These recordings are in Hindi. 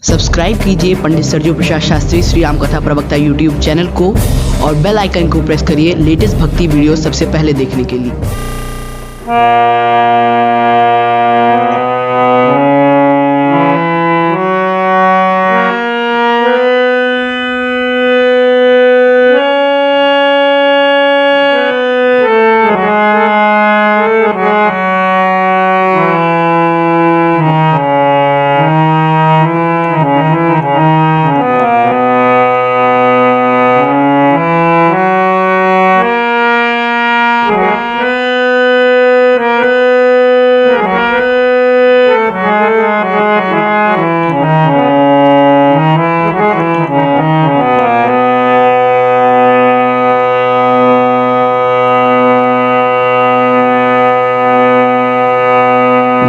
सब्सक्राइब कीजिए पंडित सरजू प्रसाद शास्त्री श्री राम कथा प्रवक्ता यूट्यूब चैनल को और बेल आइकन को प्रेस करिए लेटेस्ट भक्ति वीडियो सबसे पहले देखने के लिए।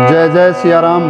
जय जय सिया राम।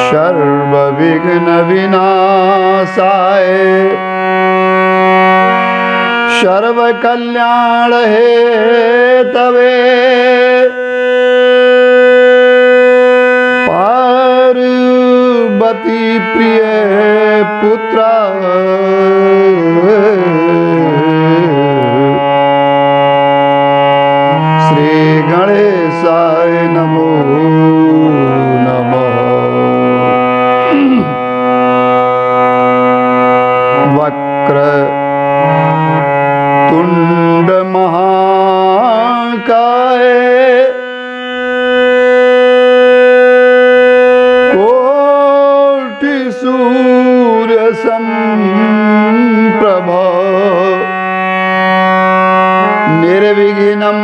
सर्वविघ्न विनाशाय सर्व कल्याण हेतवे पार्वती प्रिय पुत्र श्री गणेशाय नमो नमः। वक्र तुंड महाकाय कोटि सूर्य समप्रभ निर्विघ्नं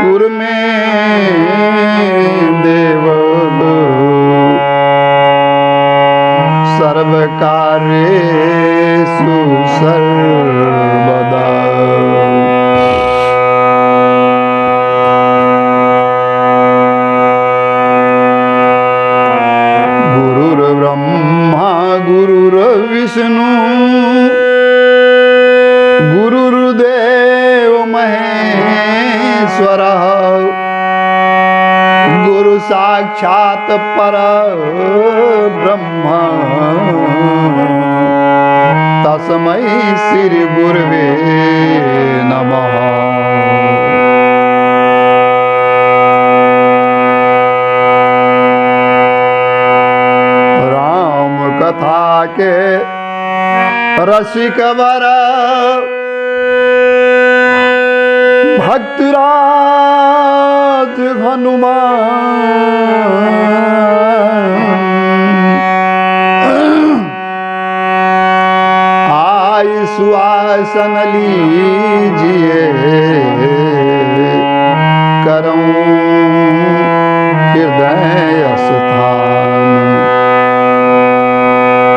कुरु मे देव सर्वकार्येषु सर्वदा। गुरुर्ब्रह्मा गुरुर्विष्णु गुरुर्देव महेश्वरः गुरु साक्षात् परब्रह्म तस्मै श्री गुरवे नमः। राम कथा के रसिक वर भक्तराज हनुमान आई सुआसन लीजिए करऊं हृदय स्थान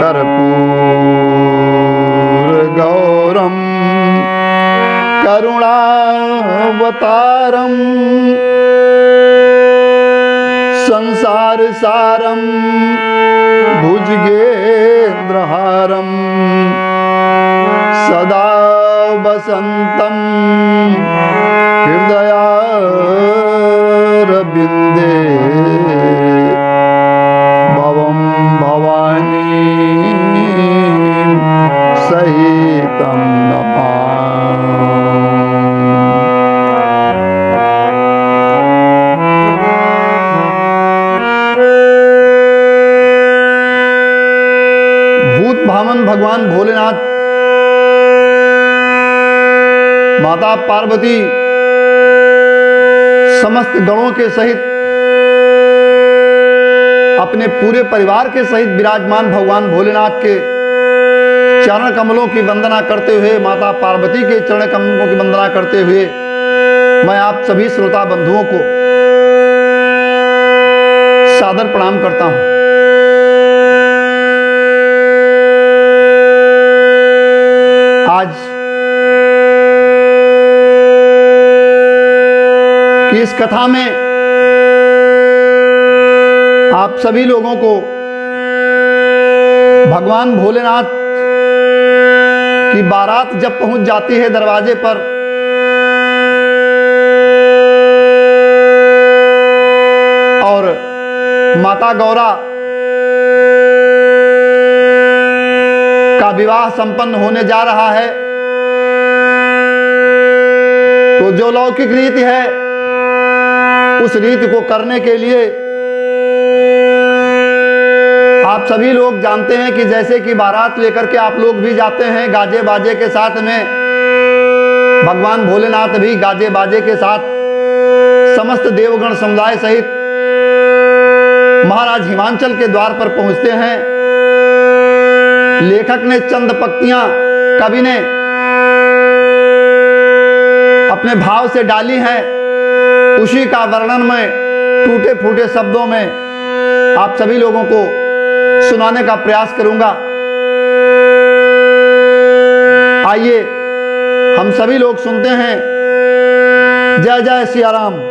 कर्पूर गौरम करुणावतारम संसार सारम भुजगेन्द्रहारम सदा वसंतम हृदयारविंदे भवं भवानी सहितं नमामि। भूत भावन भगवान भोलेनाथ माता पार्वती समस्त गणों के सहित अपने पूरे परिवार के सहित विराजमान भगवान भोलेनाथ के चरण कमलों की वंदना करते हुए, माता पार्वती के चरण कमलों की वंदना करते हुए मैं आप सभी श्रोता बंधुओं को सादर प्रणाम करता हूं। आज की इस कथा में आप सभी लोगों को भगवान भोलेनाथ की बारात जब पहुंच जाती है दरवाजे पर, और माता गौरा का विवाह संपन्न होने जा रहा है, तो जो लौकिक रीति है उस रीति को करने के लिए आप सभी लोग जानते हैं कि जैसे कि बारात लेकर के आप लोग भी जाते हैं गाजे बाजे के साथ में, भगवान भोलेनाथ भी गाजे बाजे के साथ समस्त देवगण समुदाय सहित महाराज हिमांचल के द्वार पर पहुंचते हैं। लेखक ने चंद पंक्तियां, कवि ने अपने भाव से डाली हैं, उसी का वर्णन मैं टूटे फूटे शब्दों में आप सभी लोगों को सुनाने का प्रयास करूंगा। आइए हम सभी लोग सुनते हैं। जय जय सिया राम।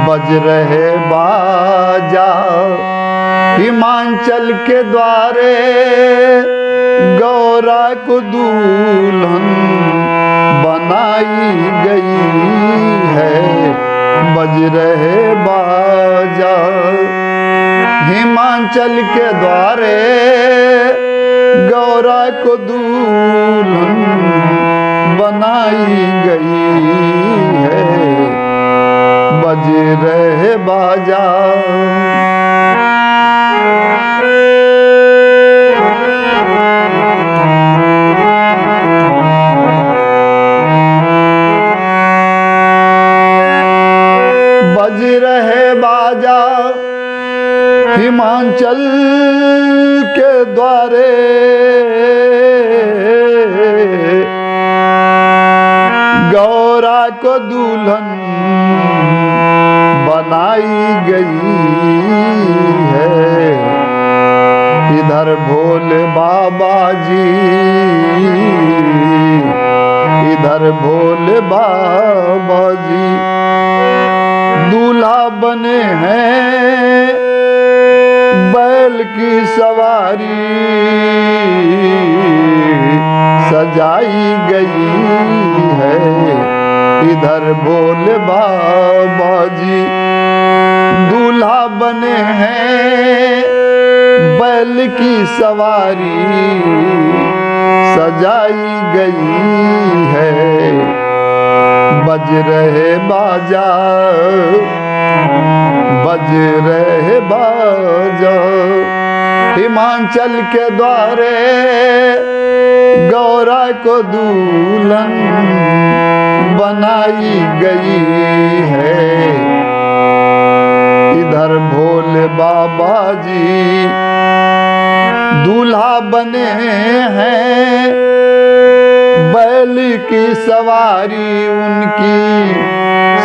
बज रहे बाजा हिमांचल के द्वारे, गौरा को दुल्हन बनाई गई है। बज रहे बाजा हिमांचल के द्वारे, गौरा को दुल्हन बनाई गई है। बज रहे बाजा। बज रहे बाजा हिमांचल के द्वारे, गौरा को दुल्हन बनाई गई है। इधर भोले बाबा जी, इधर भोले बाबा जी दूल्हा बने हैं, बैल की सवारी सजाई गई है। इधर भोले बाबा जी दूल्हा बने हैं, बैल की सवारी सजाई गई है। बज रहे बाजा, बज रहे बाजा हिमांचल के द्वारे, गौरा को दुल्हन बनाई गई है। इधर भोले बाबा जी दूल्हा बने हैं, बैल की सवारी उनकी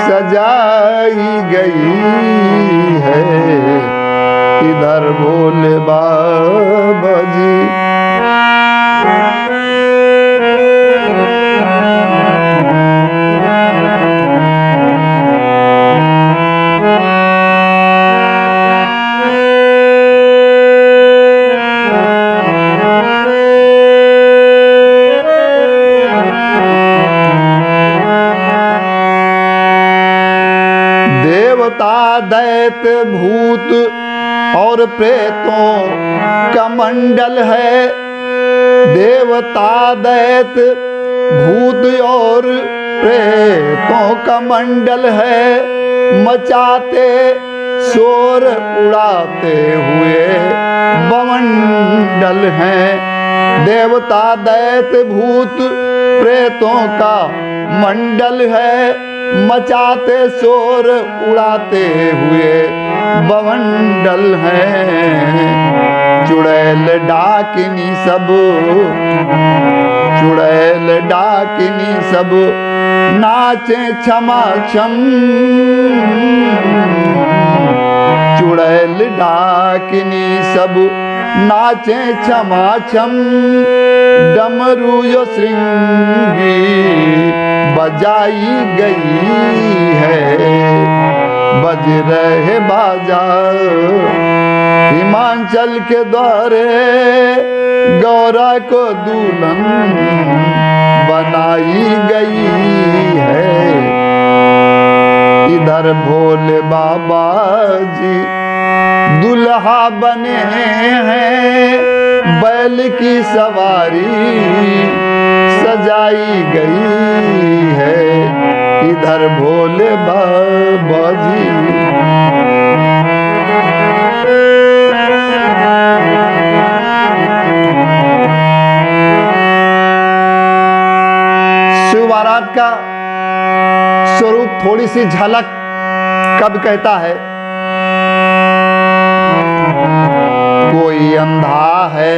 सजाई गई है। इधर भोले बाबा जी दैत भूत और प्रेतों का मंडल है। देवता दैत भूत और प्रेतों का मंडल है। मचाते शोर उड़ाते हुए बमंडल हैं। देवता दैत भूत प्रेतों का मंडल है। मचाते शोर उड़ाते हुए बमंडल हैं। चुड़ैल डाकिनी सब, चुड़ैल डाकिनी सब नाचे क्षमा छम। चुड़ैल डाकिनी सब नाचे क्षमा छम। डमरू यो श्रृंगी बजाई गई है। बज रहे बाजा हिमाचल के द्वारे। गौरा को दुल्हन बनाई गई है। इधर भोले बाबा जी दुल्हा बने हैं। बैल की सवारी सजाई गई है। इधर भोले बाबा जी। शिव बारात का स्वरूप थोड़ी सी झलक कब कहता है। कोई अंधा है,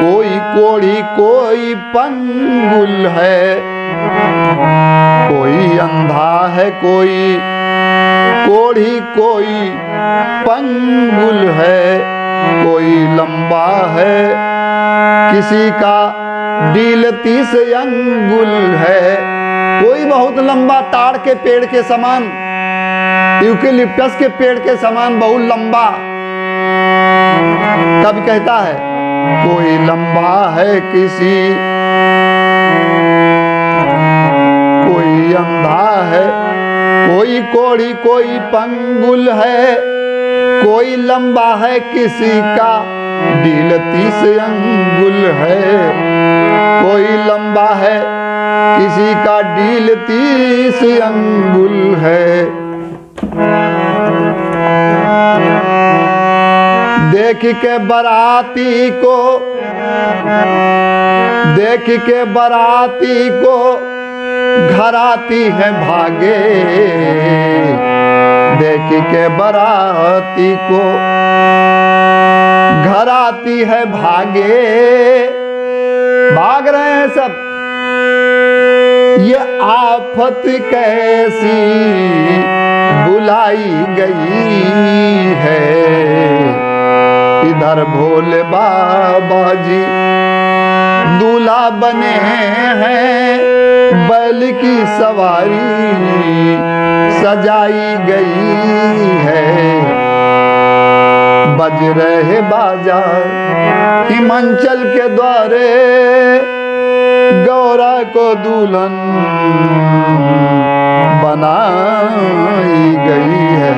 कोई कोढ़ी, कोई पंगुल है। कोई अंधा है, कोई कोढ़ी, कोई पंगुल है। कोई लंबा है, किसी का डील 30 अंगुल है। कोई बहुत लंबा ताड़ के पेड़ के समान, यूकेलिप्टस के पेड़ के समान बहुत लंबा। कब कहता है कोई लंबा है, किसी कोई अंधा है, कोई कोढ़ी, कोई पंगुल है। कोई लंबा है, किसी का डील 30 अंगुल है। कोई लंबा है, किसी का डील 30 अंगुल है। देख के बराती को, देख के बराती को घराती है भागे। देख के बराती को घराती है भागे। भाग रहे हैं सब। ये आफत कैसी बुलाई गई है। इधर भोले बाबा जी दूल्हा बने हैं। बैल की सवारी सजाई गई है। बज रहे बाजा हिमाचल के द्वारे। गौरा को दुल्हन बनाई गई है।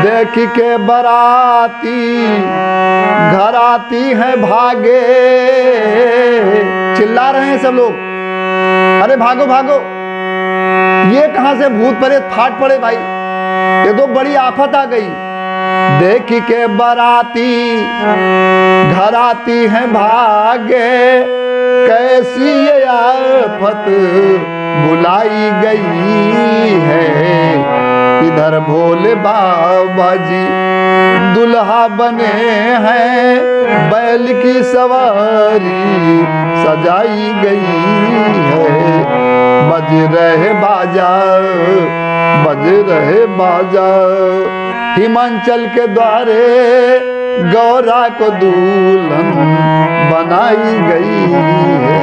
देख के बराती घर आती है भागे। चिल्ला रहे हैं सब लोग, अरे भागो भागो, ये कहां से भूत प्रेत फाट पड़े भाई, ये तो बड़ी आफत आ गई। देख के बराती घर आती है भागे। कैसी ये आफत बुलाई गई है। इधर भोले बाबा जी दुल्हा बने हैं। बैल की सवारी सजाई गई है। बज रहे बाजा, बज रहे बाजा हिमाचल के द्वारे। गौरा को दुल्हन बनाई गई है।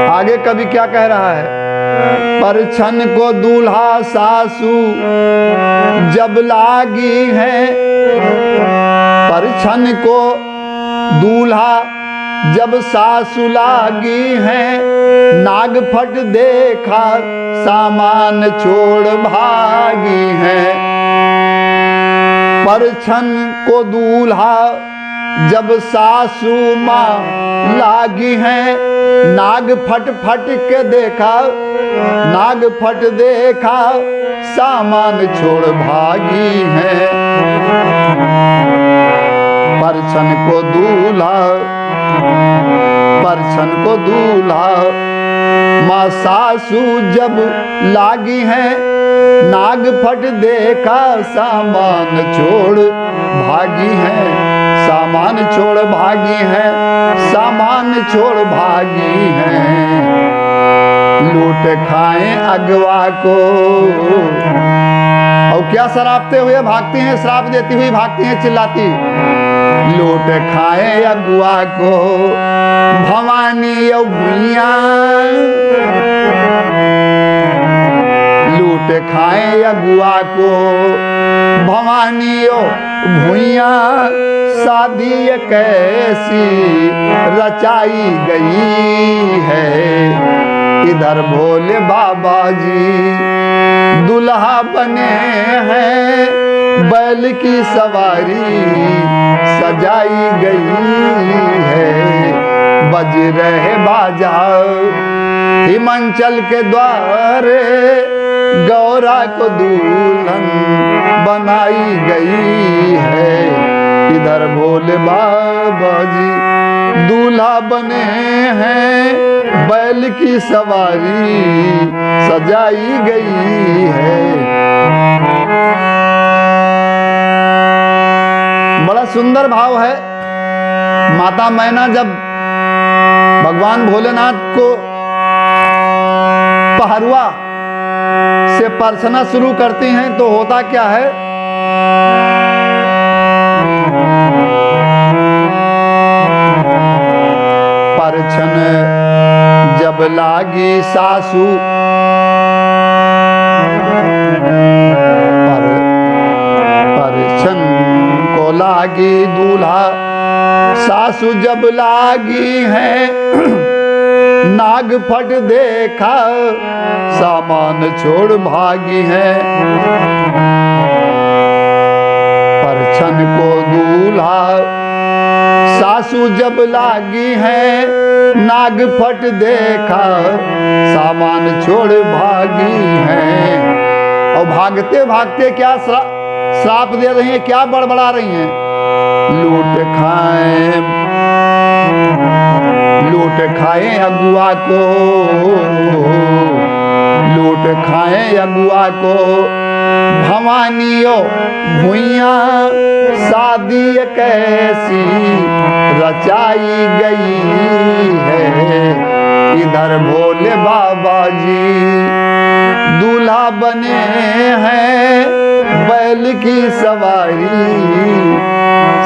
आगे कवि क्या कह रहा है। पर छन को दूल्हा सासू जब लागी है, पर छन को दूल्हा जब सासू लागी है, नाग फट देखा सामान छोड़ भागी है। पर छन को दूल्हा जब सासू माँ लागी है, नाग फट फट के देखा, नाग फट देखा सामान छोड़ भागी है। पर छन को दूल्हा, पर छन को दूल्हा माँ सासू जब लागी है, नाग फट देखा सामान छोड़ भागी है, सामान छोड़ भागी है, सामान छोड़ भागी है। लूट खाएं अगवा को, और क्या शराबते हुए भागती हैं, श्राप देती हुई भागती हैं चिल्लाती। लूट खाए अगुआ को भवानी भुइया, लूट खाए अगुआ को भवानी भुइया, शादी कैसी रचाई गई है। इधर भोले बाबा जी दुल्हा बने हैं, बैल की सवारी सजाई गई है। बज रहे बाजा हिमांचल के द्वारे, गौरा को दुल्हन बनाई गई है। इधर भोले बाबा जी दूल्हा बने हैं, बैल की सवारी सजाई गई है। बड़ा सुंदर भाव है। माता मैना जब भगवान भोलेनाथ को पहरुआ से परछना शुरू करती हैं तो होता क्या है, परछन जब लागी सासू, परछन को लागी दूल्हा सासू जब लागी है, नाग फट देखा सामान छोड़ भागी है। परछन को दूल्हा सासू जब लागी है, नाग फट देखा सामान छोड़ भागी है। और भागते भागते क्या श्राप दे रही हैं, क्या बड़बड़ा रही हैं। लूट खाए, लूट खाए अगुआ को, लूट खाए अगुआ को भवानियों भुइया, शादी कैसी रचाई गई है। इधर भोले बाबा जी दूल्हा बने हैं, बैल की सवारी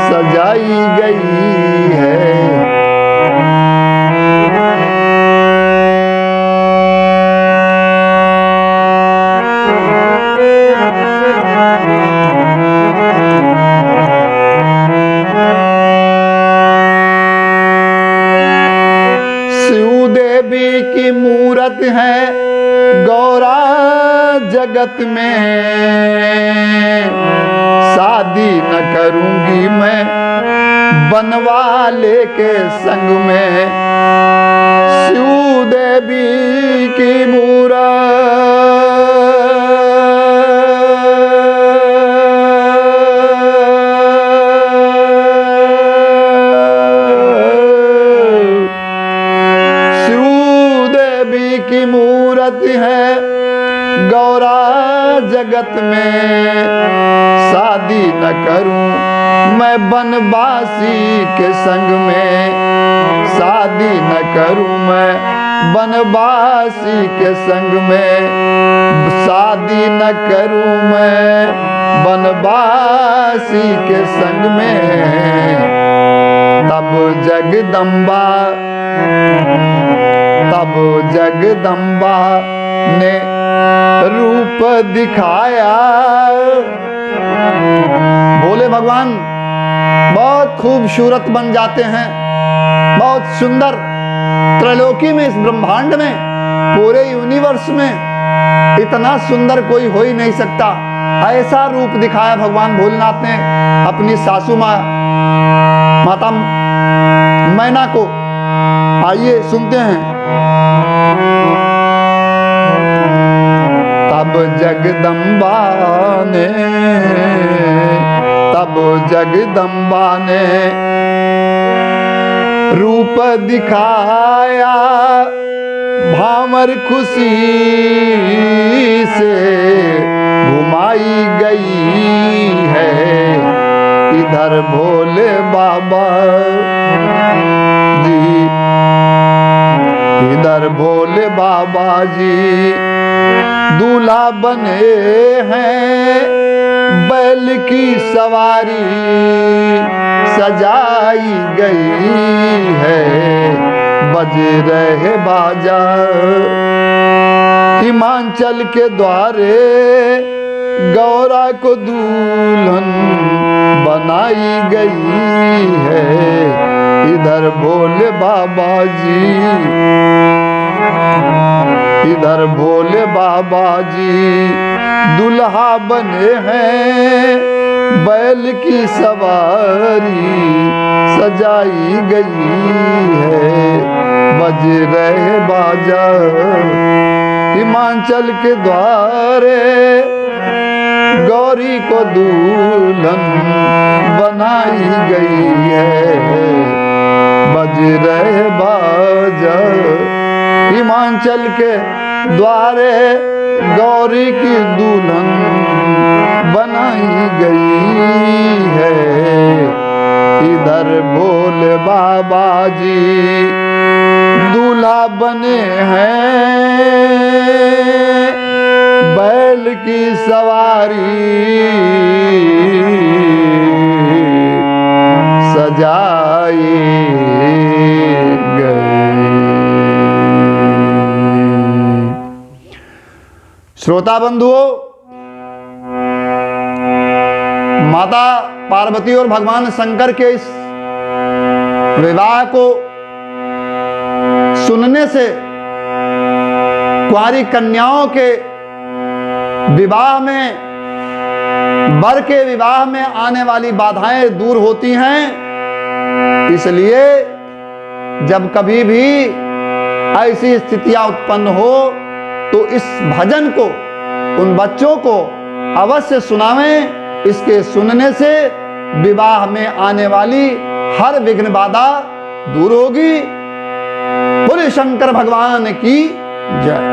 सजाई गई है। शिव देवी की मूरत है गौरा जगत में, शादी न करूंगी मैं बनवाले के संग में। शिव देवी की मूरत है गौरा जगत में, शादी न करूं मैं बनवासी के संग में। शादी न करूं मैं बनवासी के संग में, शादी न करूं मैं बनवासी के संग में। तब जगदम्बा, तब जगदम्बा ने रूप दिखाया। भोले भगवान बहुत खूबसूरत बन जाते हैं, बहुत सुंदर। त्रैलोकी में, इस ब्रह्मांड में, पूरे यूनिवर्स में इतना सुंदर कोई हो ही नहीं सकता। ऐसा रूप दिखाया भगवान भोलेनाथ ने अपनी सासू माता मैना को। आइए सुनते हैं। तब जगदम्बा ने रूप दिखाया, भामर खुशी से घुमाई गई है। इधर भोले बाबा जी, इधर भोले बाबा जी दूल्हा बने हैं। बैल की सवारी सजाई गई है, बज रहे बाजा। हिमाचल के द्वारे गौरा को दुल्हन बनाई गई है। इधर भोले बाबा जी, इधर भोले बाबा जी दुल्हा बने हैं। बैल की सवारी सजाई गई है, बज रहे बाजा। हिमाचल के द्वारे गौरी को दुल्हन बनाई गई है, बज रहे बाजा। हिमाचल के द्वारे गौरी की दुल्हन बनाई गई है। इधर भोले बाबा जी दूल्हा बने हैं। बैल की सवारी सजाई गई। श्रोता बंधुओं, माता पार्वती और भगवान शंकर के इस विवाह को सुनने से कुंवारी कन्याओं के विवाह में, वर के विवाह में आने वाली बाधाएं दूर होती हैं। इसलिए जब कभी भी ऐसी स्थितियां उत्पन्न हो तो इस भजन को उन बच्चों को अवश्य सुनावें। इसके सुनने से विवाह में आने वाली हर विघ्न बाधा दूर होगी। बोले शंकर भगवान की जय।